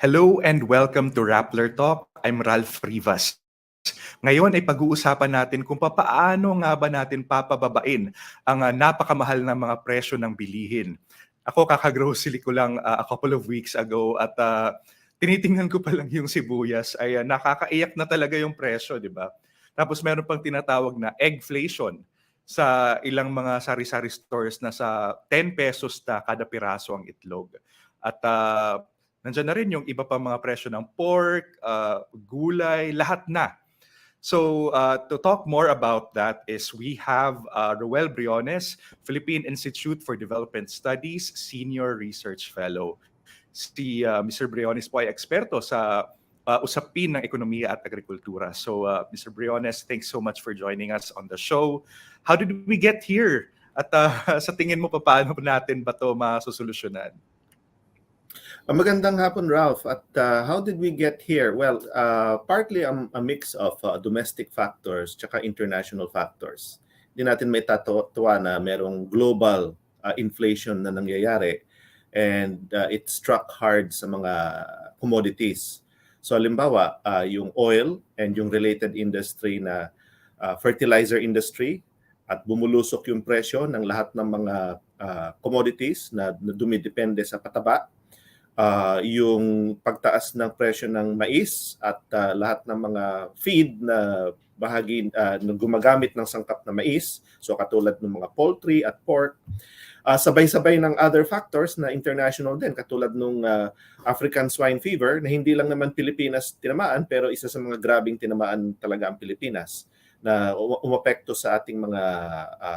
Hello and welcome to Rappler Talk. I'm Ralph Rivas. Ngayon ay pag-uusapan natin kung paano nga ba natin papababain ang napakamahal na mga presyo ng bilihin. Ako kaka-grocery ko lang a couple of weeks ago at tinitingnan ko pa lang yung sibuyas ay nakakaiyak na talaga yung presyo, di ba? Tapos meron pang tinatawag na eggflation sa ilang mga sari-sari stores na sa 10 pesos na kada piraso ang itlog. At nandiyan na rin yung iba pang mga presyo ng pork, gulay, lahat na. So to talk more about that is we have Roehlano Briones, Philippine Institute for Development Studies, Senior Research Fellow. Si Mr. Briones po ay eksperto sa usapin ng ekonomiya at agrikultura. So Mr. Briones, thanks so much for joining us on the show. How did we get here? At sa tingin mo, paano natin ba ito masusolusyonan? Magandang hapon, Ralph. At how did we get here? Well, partly a mix of domestic factors tsaka international factors. Hindi natin may tatuwa na merong global inflation na nangyayari and it struck hard sa mga commodities. So halimbawa, yung oil and yung related industry na fertilizer industry at bumulusok yung presyo ng lahat ng mga commodities na dumidepende sa pataba. Yung pagtaas ng presyo ng mais at lahat ng mga feed na bahagi na gumagamit ng sangkap na mais, so katulad ng mga poultry at pork, sabay-sabay ng other factors na international din, katulad ng African swine fever na hindi lang naman Pilipinas tinamaan pero isa sa mga grabing tinamaan talaga ang Pilipinas na umapekto sa ating mga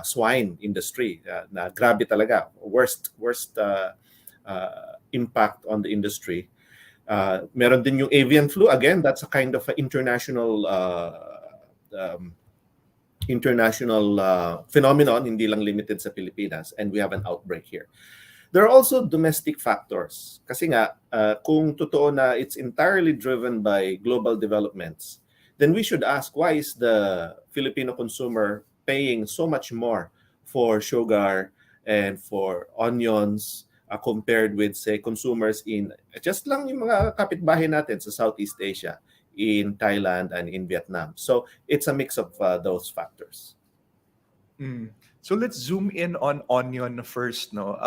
swine industry na grabe talaga, worst impact on the industry. Meron din yung avian flu. Again, that's a kind of a international phenomenon, hindi lang limited sa Pilipinas, and we have an outbreak here. There are also domestic factors. Kasi nga, kung totoo na it's entirely driven by global developments, then we should ask, why is the Filipino consumer paying so much more for sugar and for onions compared with, say, consumers in just lang yung mga kapitbahay natin sa Southeast Asia, in Thailand and in Vietnam. So it's a mix of those factors. So let's zoom in on onion first, no?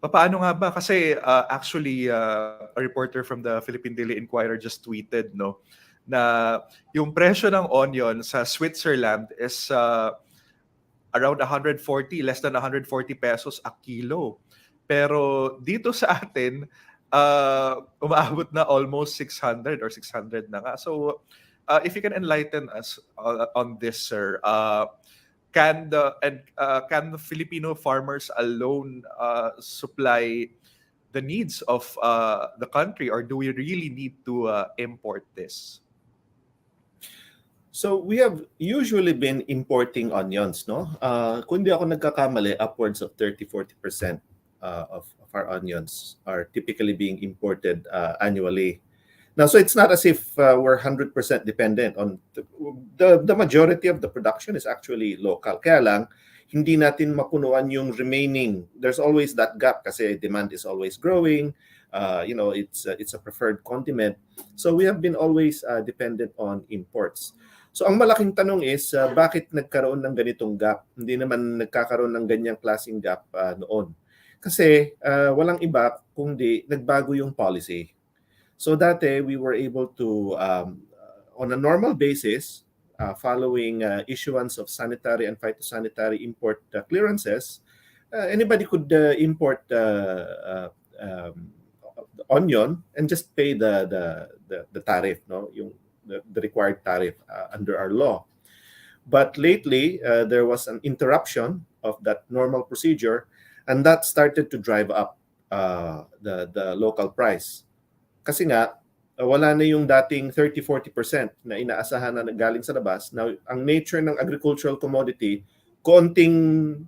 Paano nga ba? Kasi actually a reporter from the Philippine Daily Inquirer just tweeted, no, na yung presyo ng onion sa Switzerland is around 140, less than 140 pesos a kilo. Pero dito sa atin, umaabot na almost 600 or 600 na nga. So if you can enlighten us on this, sir, can the Filipino farmers alone supply the needs of the country, or do we really need to import this? So we have usually been importing onions, no? Kung di ako nagkakamali, upwards of 30-40% of our onions are typically being imported annually. Now, so it's not as if we're 100% dependent on the majority of the production is actually local. Kaya lang, hindi natin mapunuan yung remaining. There's always that gap kasi demand is always growing. It's a preferred condiment. So we have been always dependent on imports. So ang malaking tanong is, bakit nagkaroon ng ganitong gap? Hindi naman nagkakaroon ng ganyang klaseng gap noon. Kasi walang iba kundi nagbago yung policy. So dati we were able to, on a normal basis, following issuance of sanitary and phytosanitary import clearances, anybody could import onion and just pay the tariff, no, yung the required tariff under our law. But lately, there was an interruption of that normal procedure, and that started to drive up the local price. Kasi nga, wala na yung dating 30-40% na inaasahan na galing sa labas. Now, ang nature ng agricultural commodity, konting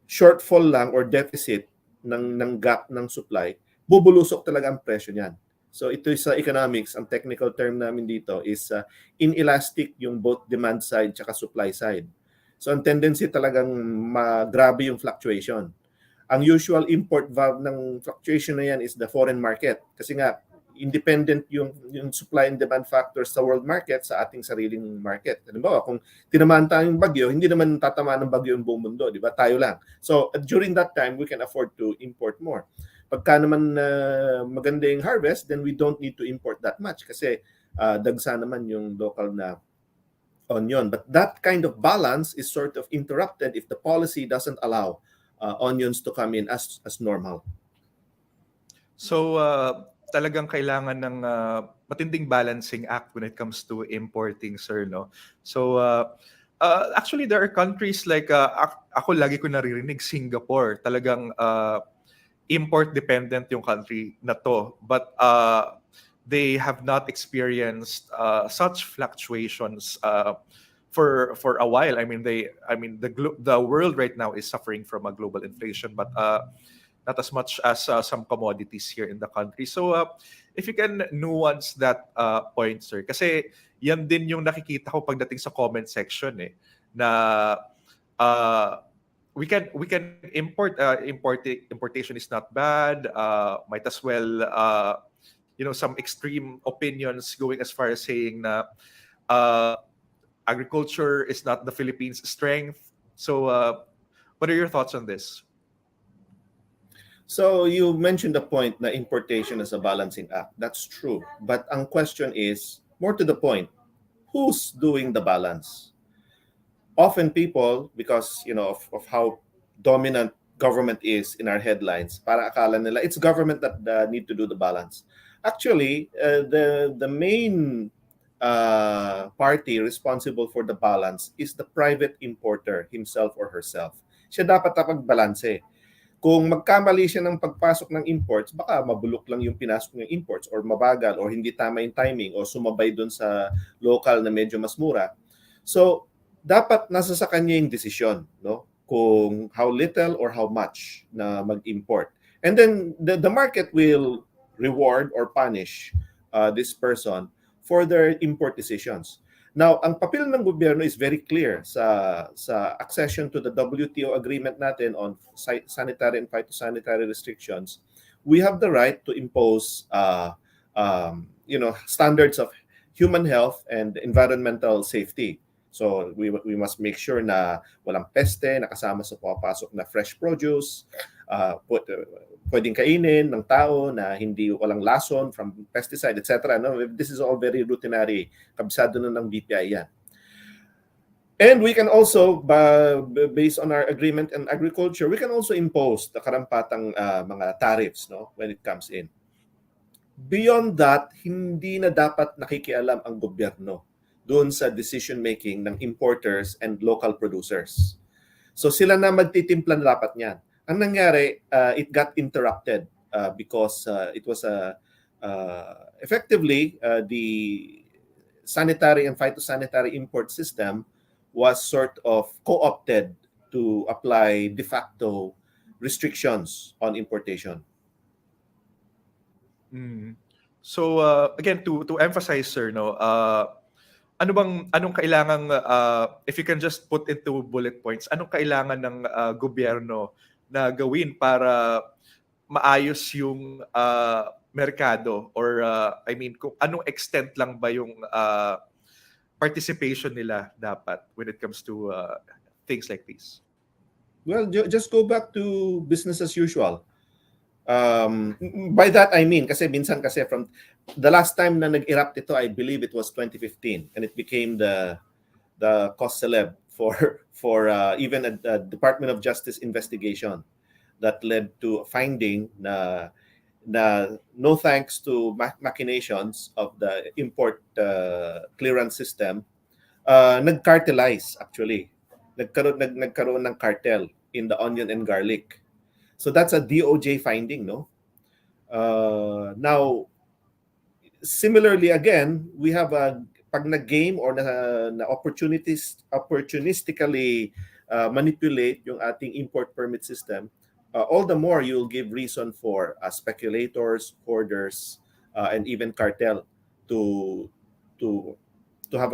shortfall lang or deficit ng gap ng supply, bubulusok talaga ang presyo niyan. So ito sa economics, ang technical term namin dito is inelastic yung both demand side tsaka supply side. So ang tendency talagang grabe yung fluctuation. Ang usual import valve ng fluctuation na yan is the foreign market. Kasi nga, independent yung supply and demand factors sa world market sa ating sariling market. Halimbawa, kung tinamaan tayong bagyo, hindi naman tatamaan ng bagyo yung buong mundo, di ba? Tayo lang. So during that time, we can afford to import more. Pagka naman maganda yung harvest, then we don't need to import that much kasi dagsa naman yung local na onion. But that kind of balance is sort of interrupted if the policy doesn't allow onions to come in as normal. So, talagang kailangan ng matinding balancing act when it comes to importing, sir, no? So, actually, there are countries like, ako lagi ko naririnig, Singapore. Talagang import-dependent yung country na to. But they have not experienced such fluctuations for a while. I mean, the world right now is suffering from a global inflation, but not as much as some commodities here in the country. So if you can nuance that point, sir, kasi yan din yung nakikita ko pagdating sa comment section na we can importation is not bad. Might as well some extreme opinions going as far as saying na agriculture is not the Philippines' strength. So what are your thoughts on this? So you mentioned the point na importation is a balancing act. That's true. But ang question is, more to the point, who's doing the balance? Often people, because of how dominant government is in our headlines, para akala nila it's government that need to do the balance. Actually, the main party responsible for the balance is the private importer himself or herself. Siya dapat pagbalanse. Kung magkamali siya ng pagpasok ng imports, baka mabulok lang yung pinasok ng imports or mabagal or hindi tama yung timing o sumabay dun sa local na medyo mas mura. So, dapat nasa sa kanya yung desisyon, no? Kung how little or how much na mag-import. And then the market will reward or punish this person for their import decisions. Now, ang papel ng gobyerno is very clear sa accession to the WTO agreement natin on sanitary and phytosanitary restrictions. We have the right to impose standards of human health and environmental safety. So we must make sure na walang peste nakasama sa papasok na fresh produce, pwedeng kainin ng tao na hindi walang lason from pesticide, etc. No? This is all very routinary. Kabisado na ng BPI yan. And we can also, based on our agreement in agriculture, we can also impose the karampatang mga tariffs, no, when it comes in. Beyond that, hindi na dapat nakikialam ang gobyerno doon sa decision-making ng importers and local producers. So sila na magtitimpla na dapat niyan. Ang nangyari, it got interrupted because it was effectively the sanitary and phytosanitary import system was sort of co-opted to apply de facto restrictions on importation. So again, to emphasize, sir, no, anong kailangang if you can just put into bullet points, anong kailangan ng gobyerno na gawin para maayos yung merkado or kung anong extent lang ba yung participation nila dapat when it comes to things like this? Well, just go back to business as usual. By that I mean, kasi minsan kasi from the last time na nag-erupt ito, I believe it was 2015, and it became the cause celeb for even a Department of Justice investigation that led to a finding na no thanks to machinations of the import clearance system, nag-cartelize actually. Nagkaroon ng cartel in the onion and garlic. So that's a DOJ finding, no? Now, similarly again, we have pag nag-game or na opportunistically manipulate yung ating import permit system, all the more you'll give reason for speculators, hoarders, and even cartel to have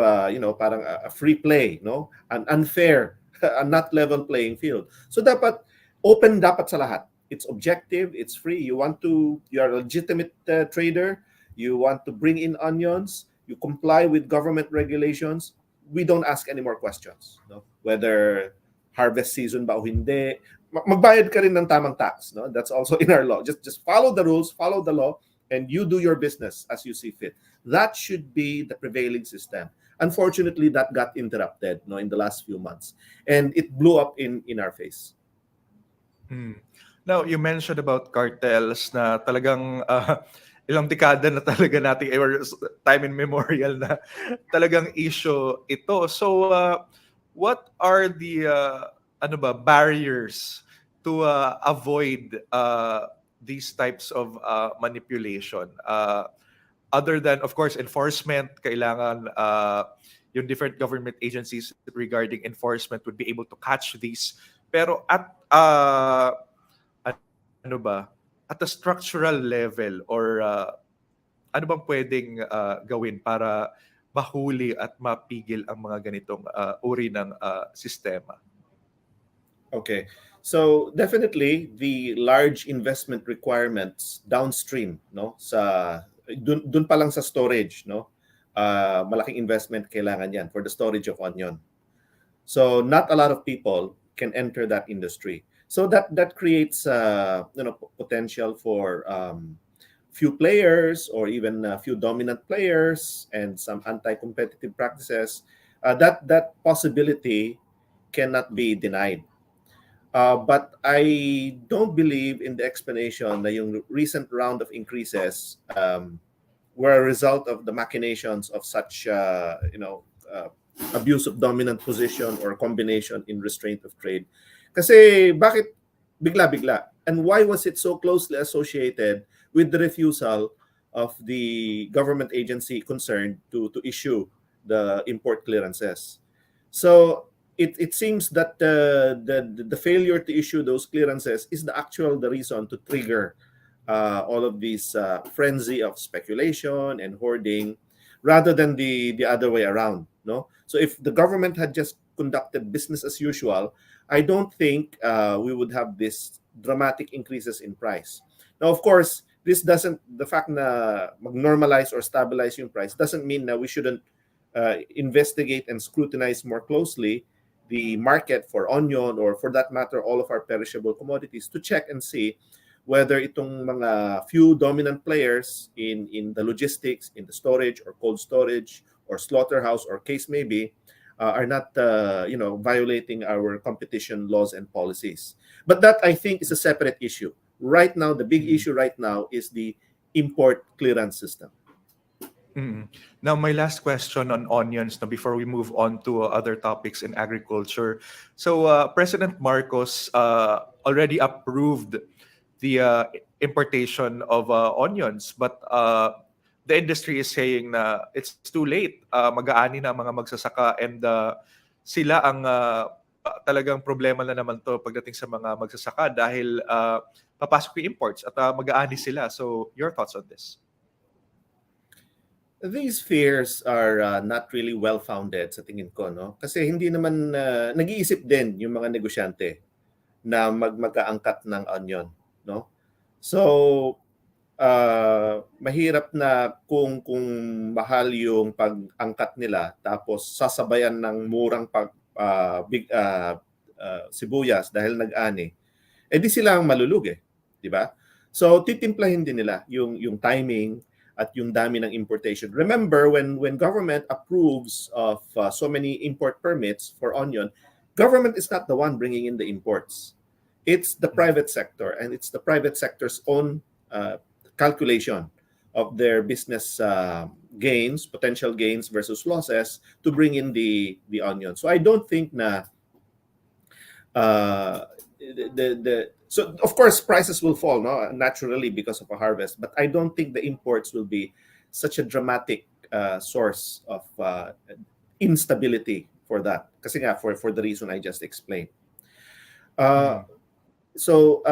parang a free play, no? An unfair, a not level playing field. So dapat open dapat sa lahat. It's objective, it's free. You are a legitimate trader, you want to bring in onions, you comply with government regulations, we don't ask any more questions. No? Whether harvest season ba o hindi, magbayad ka rin ng tamang tax. No? That's also in our law. Just follow the rules, follow the law, and you do your business as you see fit. That should be the prevailing system. Unfortunately, that got interrupted in the last few months. And it blew up in our face. Now, you mentioned about cartels na talagang ilang dekada na talaga nating or time immemorial na talagang issue ito. So, what are the barriers to avoid these types of manipulation? Other than, of course, enforcement, kailangan yung different government agencies regarding enforcement would be able to catch these. Pero at at a structural level or ano bang pwedeng gawin para mahuli at mapigil ang mga ganitong uri ng sistema? Okay. So definitely the large investment requirements downstream sa dun pa lang sa storage malaking investment kailangan yan for the storage of onion. So not a lot of people can enter that industry. So that creates potential for few players or even a few dominant players and some anti-competitive practices. That possibility cannot be denied. But I don't believe in the explanation that yung recent round of increases were a result of the machinations of such abuse of dominant position or combination in restraint of trade. Kasi bakit bigla-bigla? And why was it so closely associated with the refusal of the government agency concerned to issue the import clearances? So it seems that the failure to issue those clearances is the reason to trigger all of these frenzy of speculation and hoarding rather than the other way around. No? So if the government had just conducted business as usual, I don't think we would have this dramatic increases in price. Now, of course, the fact na mag-normalize or stabilize yung price doesn't mean that we shouldn't investigate and scrutinize more closely the market for onion or for that matter, all of our perishable commodities to check and see whether itong mga few dominant players in the logistics, in the storage or cold storage or slaughterhouse or case may be, are not violating our competition laws and policies. But that, I think, is a separate issue. Right now, the big issue right now is the import clearance system. Now, my last question on onions before we move on to other topics in agriculture. So, President Marcos already approved the importation of onions, but the industry is saying na it's too late. Mag-aani na ang mga magsasaka and sila ang talagang problema na naman to pagdating sa mga magsasaka dahil papasok yung imports at mag-aani sila. So, your thoughts on this? These fears are not really well-founded sa tingin ko, no? Kasi hindi naman nag-iisip din yung mga negosyante na mag-aangkat ng onion, no? So mahirap na kung mahal yung pag-angkat nila tapos sasabayan ng murang sibuyas dahil nag-ani. Di sila ang malulugi, di ba? So titimplahin din nila yung timing at yung dami ng importation. Remember, when government approves of so many import permits for onion, government is not the one bringing in the imports. It's the private sector, and it's the private sector's own calculation of their business gains, potential gains versus losses to bring in the onion. So I don't think na so of course prices will fall naturally because of a harvest, but I don't think the imports will be such a dramatic source of instability for that. Kasi nga for the reason I just explained. So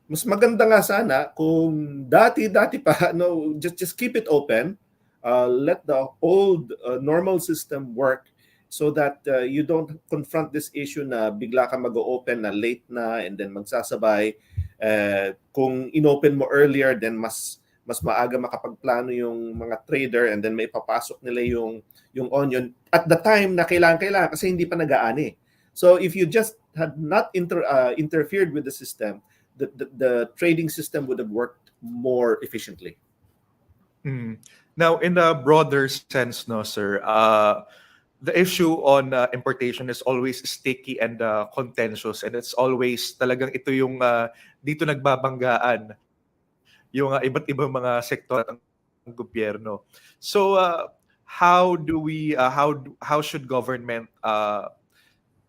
mas maganda nga sana kung dati pa just keep it open, let the old normal system work so that you don't confront this issue na bigla ka mag-open na late na and then magsasabay. Kung inopen mo earlier, then mas mas maaga makapagplano yung mga trader and then may papasok nila yung onion at the time na kailangan kasi hindi pa nag-aani. So if you just had not interfered with the system, the trading system would have worked more efficiently. Now, in a broader sense, no, sir, the issue on importation is always sticky and contentious, and it's always talagang ito yung dito nagbabanggaan yung iba't ibang mga sektor ng gobyerno. So, how do we how should government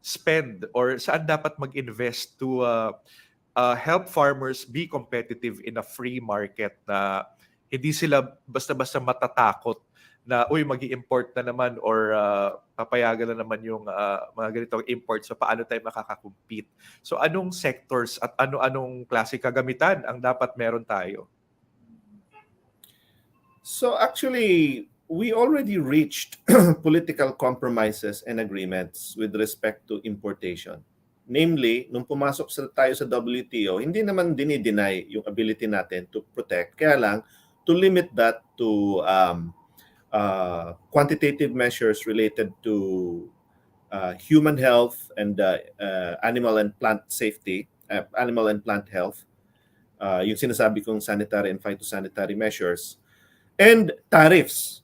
spend or saan dapat mag-invest to help farmers be competitive in a free market na hindi sila basta-basta matatakot na uy magi-import na naman or papayagan na naman yung mga ganitong imports, so paano tayo makaka-compete? So anong sectors at ano-anong klase kagamitan ang dapat meron tayo? So actually, we already reached political compromises and agreements with respect to importation. Namely, nung pumasok tayo sa WTO, hindi naman dinideny yung ability natin to protect. Kaya lang, to limit that to quantitative measures related to human health and animal and plant safety, animal and plant health, yung sinasabi kong sanitary and phytosanitary measures, and tariffs.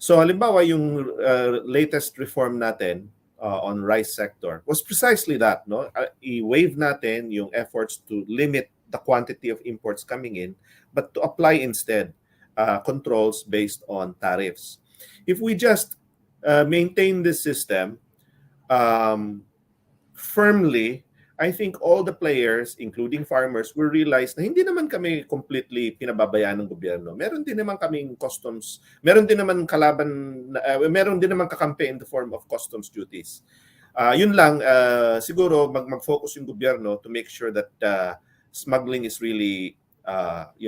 So halimbawa yung latest reform natin on rice sector was precisely that, no? I-waive natin yung efforts to limit the quantity of imports coming in, but to apply instead controls based on tariffs. If we just maintain this system firmly, I think all the players, including farmers, will realize na hindi naman kami completely pinababayaan ng gobyerno. Meron din naman kaming customs, meron din naman meron din naman kakampi in the form of customs duties. Yun lang, siguro mag-focus yung gobyerno to make sure that smuggling is really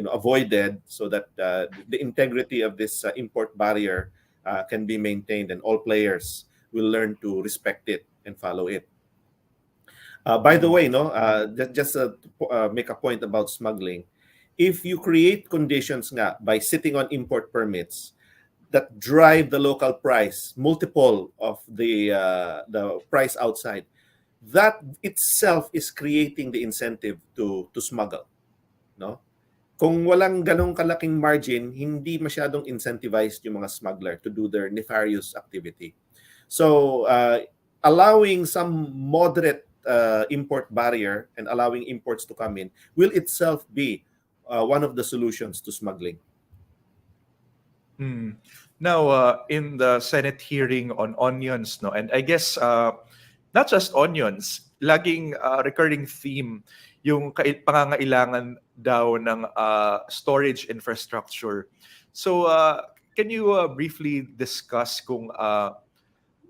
avoided so that the integrity of this import barrier can be maintained and all players will learn to respect it and follow it. By the way, just to make a point about smuggling, if you create conditions nga by sitting on import permits that drive the local price multiple of the price outside, that itself is creating the incentive to smuggle, no? Kung walang ganong kalaking margin, hindi masyadong incentivized yung mga smuggler to do their nefarious activity. So, allowing some moderate import barrier and allowing imports to come in will itself be one of the solutions to smuggling. Now, in the Senate hearing on onions, no, and I guess not just onions, laging recurring theme yung pangangailangan daw ng storage infrastructure. So, can you briefly discuss kung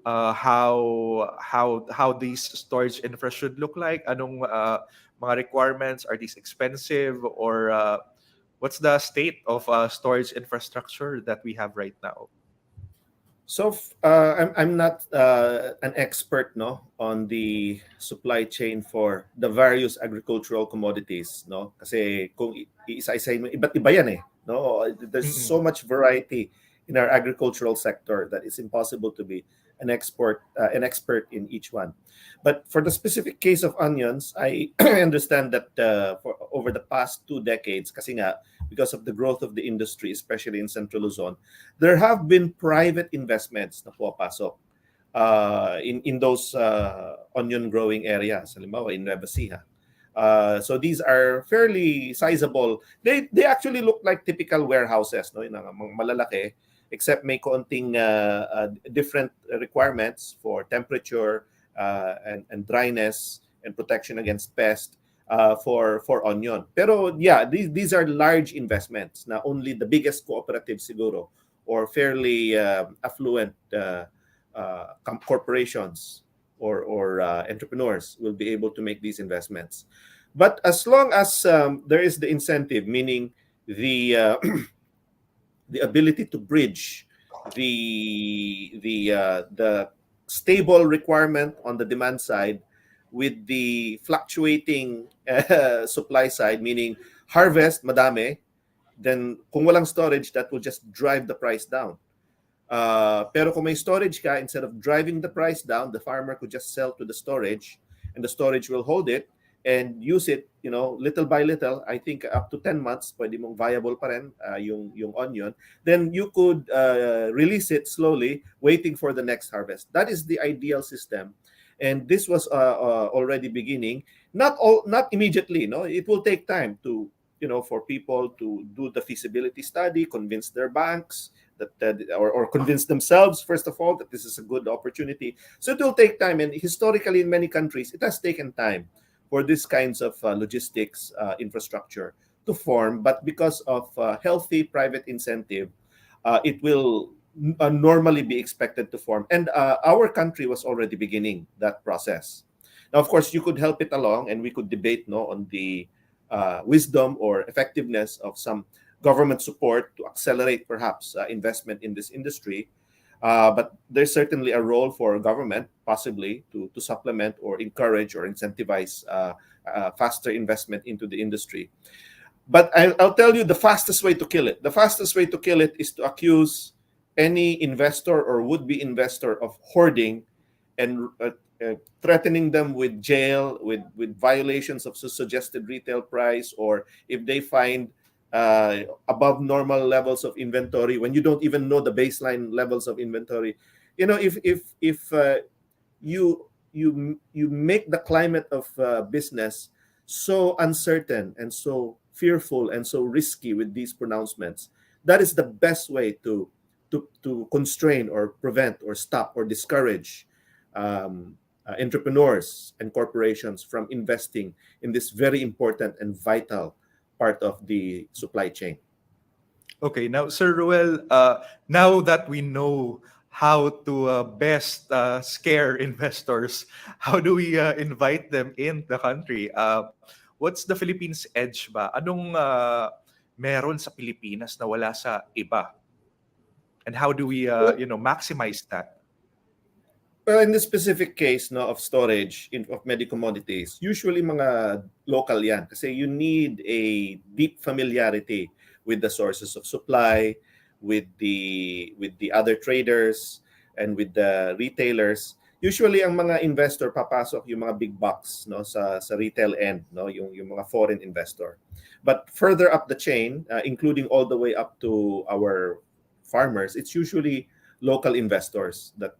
how these storage infra should look like? Anong mga requirements? Are these expensive? Or what's the state of storage infrastructure that we have right now? So I'm not an expert, no, on the supply chain for the various agricultural commodities, no, kasi kung isa-isa mo iba't iba yan eh, no. There's so much variety in our agricultural sector that it's impossible to be an expert in each one. But for the specific case of onions, I understand that for over the past 2 decades, kasi nga because of the growth of the industry, especially in Central Luzon, there have been private investments na pumapasok in those onion growing areas, halimbawa in Nueva Ecija. So these are fairly sizable. They actually look like typical warehouses, no, yung mga malalaki, except may konting different requirements for temperature and dryness and protection against pest for onion. Pero yeah, these are large investments na only the biggest cooperatives siguro or fairly affluent corporations or entrepreneurs will be able to make these investments. But as long as there is the incentive, meaning the the ability to bridge the stable requirement on the demand side with the fluctuating supply side, meaning harvest madami, then kung walang storage, that will just drive the price down. Pero kung may storage ka, instead of driving the price down, the farmer could just sell to the storage, and the storage will hold it and use it, little by little. I think up to 10 months, pwede mong viable pa rin yung onion. Then you could release it slowly, waiting for the next harvest. That is the ideal system. And this was already beginning. Not immediately, no. It will take time to, for people to do the feasibility study, convince their banks or convince themselves, first of all, that this is a good opportunity. So it will take time, and historically in many countries, it has taken time for these kinds of logistics infrastructure to form. But because of healthy private incentive, it will normally be expected to form. And our country was already beginning that process. Now, of course, you could help it along, and we could debate on the wisdom or effectiveness of some government support to accelerate perhaps investment in this industry. But there's certainly a role for government, possibly, to supplement or encourage or incentivize faster investment into the industry. But I'll tell you the fastest way to kill it. The fastest way to kill it is to accuse any investor or would-be investor of hoarding and threatening them with jail, with violations of suggested retail price, or if they find above normal levels of inventory when you don't even know the baseline levels of inventory. If you make the climate of business so uncertain and so fearful and so risky with these pronouncements, that is the best way to constrain or prevent or stop or discourage entrepreneurs and corporations from investing in this very important and vital part of the supply chain. Okay, now, Sir Ruel, now that we know how to best scare investors, how do we invite them in the country? What's the Philippines' edge ba? Anong meron sa Pilipinas na wala sa iba? And how do we, maximize that? Well, in this specific case of storage of many commodities, usually mga local yan kasi you need a deep familiarity with the sources of supply, with the other traders, and with the retailers. Usually ang mga investor papasok yung mga big bucks sa retail end, yung mga foreign investor. But further up the chain, including all the way up to our farmers, it's usually local investors that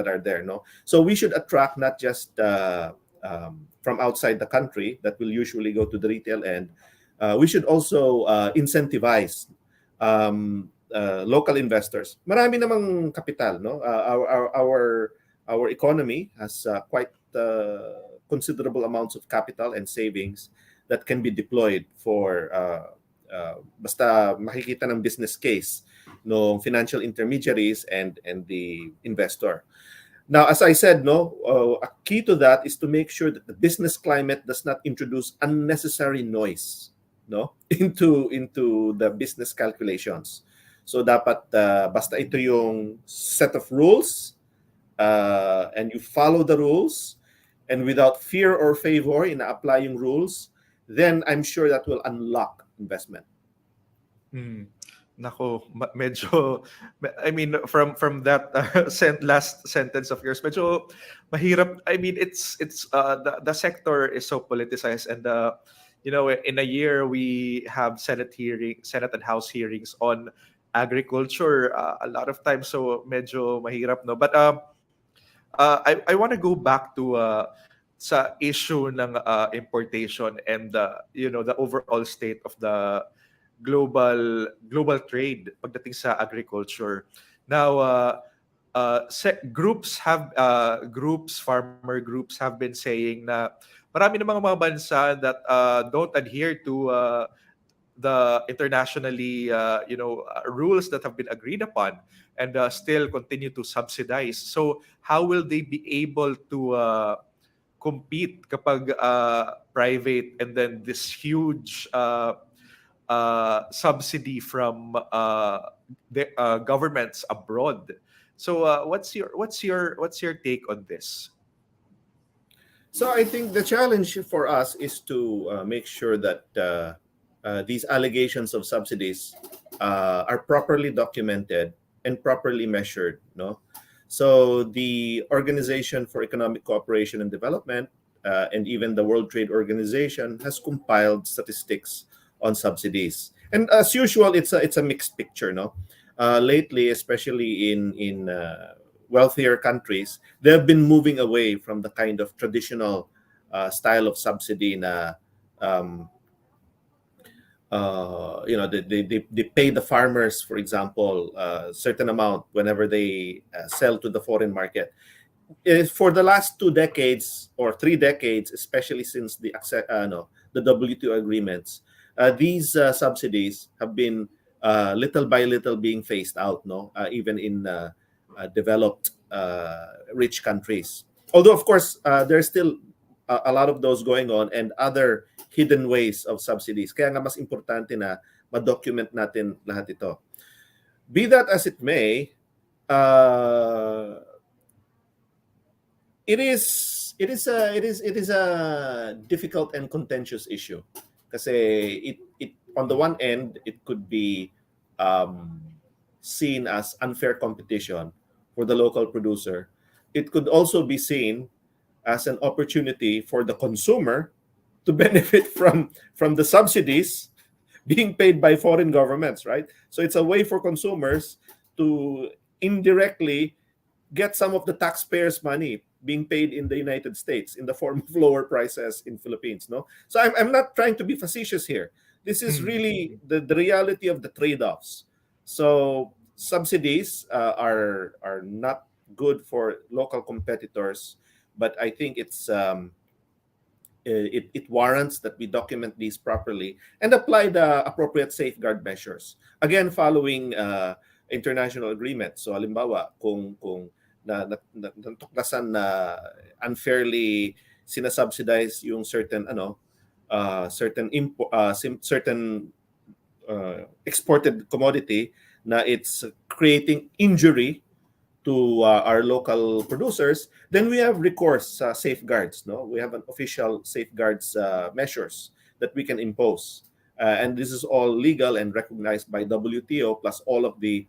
are there. So we should attract not just from outside the country that will usually go to the retail end. We should also incentivize local investors. Marami namang kapital, our economy has quite considerable amounts of capital and savings that can be deployed for basta makikita ng business case no financial intermediaries and the investor. Now, as I said, a key to that is to make sure that the business climate does not introduce unnecessary noise, into the business calculations. So dapat basta ito yung set of rules, and you follow the rules, and without fear or favor in applying rules, then I'm sure that will unlock investment. Nako, medyo, I mean, from that last sentence of yours, medyo mahirap. I mean, it's the sector is so politicized, and in a year we have Senate and House hearings on agriculture a lot of times, so medyo mahirap, no. But I want to go back to sa issue ng importation and the overall state of the global trade pagdating sa agriculture. Now, farmer groups have been saying na marami ng mga bansa that don't adhere to the internationally rules that have been agreed upon, and still continue to subsidize. So how will they be able to compete kapag private, and then this huge subsidy from the governments abroad? So what's your take on this? So I think the challenge for us is to make sure that these allegations of subsidies are properly documented and properly measured. No, so the Organization for Economic Cooperation and Development and even the World Trade Organization has compiled statistics on subsidies, and as usual, it's a mixed picture. No, lately, especially in wealthier countries, they have been moving away from the kind of traditional style of subsidy na um, they pay the farmers, for example, a certain amount whenever they sell to the foreign market. For the last 2 decades or 3 decades, especially since the WTO agreements, these subsidies have been little by little being phased out. No, even in developed rich countries. Although, of course, there's still a lot of those going on and other hidden ways of subsidies. Kaya nga mas importante na ma-document natin lahat ito. Be that as it may, it is a difficult and contentious issue. Kasi it on the one end it could be seen as unfair competition for the local producer. It could also be seen as an opportunity for the consumer to benefit from the subsidies being paid by foreign governments, right? So it's a way for consumers to indirectly get some of the taxpayers' money being paid in the United States in the form of lower prices in Philippines. No, so I'm not trying to be facetious here. This is really the reality of the trade-offs. So subsidies are not good for local competitors, but I think it warrants that we document these properly and apply the appropriate safeguard measures. Again, following international agreements. So halimbawa, kung natuklasan na unfairly sinasubsidize yung certain certain exported commodity na it's creating injury to our local producers, then we have recourse safeguards. No, we have an official safeguards measures that we can impose, and this is all legal and recognized by WTO plus all of the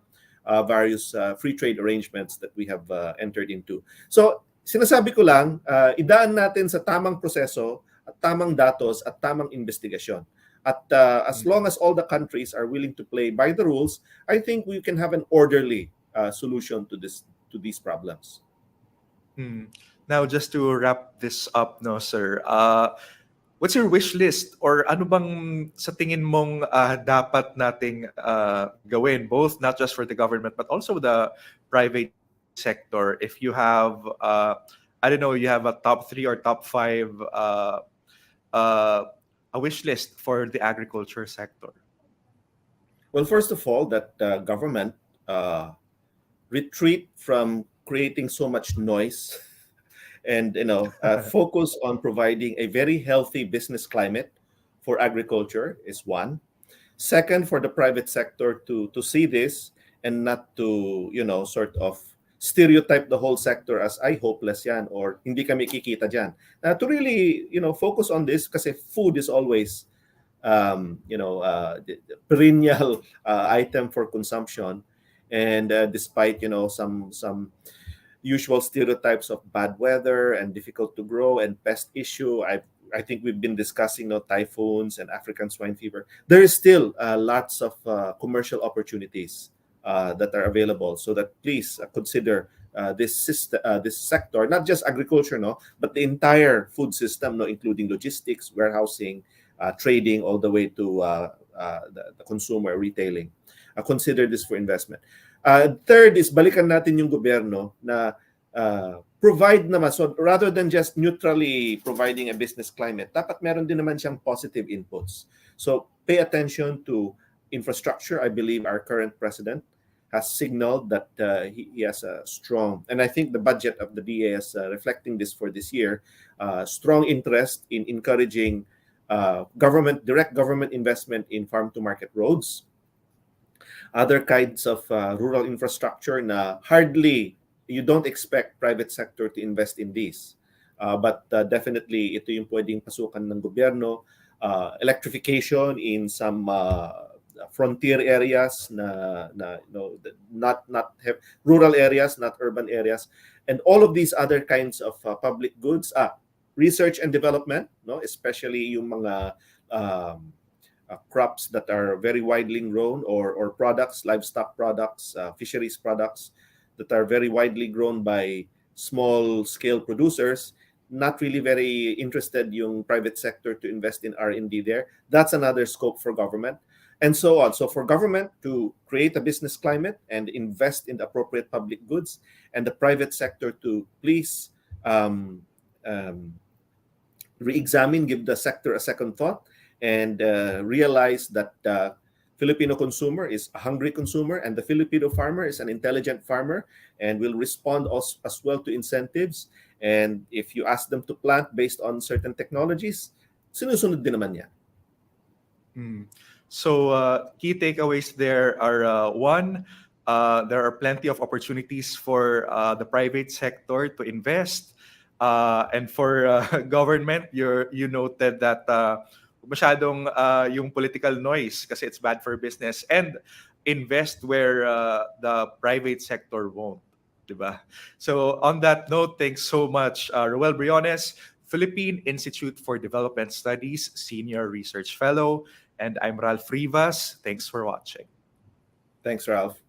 various free trade arrangements that we have entered into. So sinasabi ko lang, idaan natin sa tamang proseso at tamang datos at tamang investigasyon. At as long as all the countries are willing to play by the rules, I think we can have an orderly solution to these problems. Now, just to wrap this up, no, sir, what's your wish list or ano bang sa tingin mong dapat nating gawin, both not just for the government but also the private sector? If you have, I don't know, you have a top 3 or top 5 a wish list for the agriculture sector. Well, first of all, that government retreat from creating so much noise and focus on providing a very healthy business climate for agriculture is one. Second, for the private sector to see this and not to sort of stereotype the whole sector as ay hopeless yan or hindi kami kikita dyan. To really focus on this kasi food is always the perennial item for consumption. And despite some usual stereotypes of bad weather and difficult to grow and pest issue, I think we've been discussing typhoons and African swine fever. There is still lots of commercial opportunities that are available. So that please consider this sector, not just agriculture, but the entire food system, including logistics, warehousing, trading, all the way to the consumer retailing. Consider this for investment. Third is balikan natin yung gobyerno na provide naman. So rather than just neutrally providing a business climate, dapat meron din naman siyang positive inputs. So pay attention to infrastructure. I believe our current president has signaled that he has a strong, and I think the budget of the DA is reflecting this for this year, strong interest in encouraging direct government investment in farm-to-market roads, other kinds of rural infrastructure na hardly you don't expect private sector to invest in these. But definitely ito yung pwedeng pasukan ng gobyerno. electrification in some frontier areas, not have rural areas, not urban areas, and all of these other kinds of public goods. Research and development, no, especially yung mga crops that are very widely grown, or products, livestock products, fisheries products that are very widely grown by small scale producers. Not really very interested yung private sector to invest in R&D there. That's another scope for government, and so on. So for government to create a business climate and invest in the appropriate public goods, and the private sector to please re-examine, give the sector a second thought, and realize that Filipino consumer is a hungry consumer, and the Filipino farmer is an intelligent farmer, and will respond as well to incentives. And if you ask them to plant based on certain technologies, sinusunod din naman yan. So key takeaways there are one, there are plenty of opportunities for the private sector to invest, and for government, you noted that masyadong yung political noise kasi it's bad for business, and invest where the private sector won't, diba? So on that note, thanks so much, Roehlano Briones, Philippine Institute for Development Studies Senior Research Fellow, and I'm Ralph Rivas. Thanks for watching. Thanks, Ralph.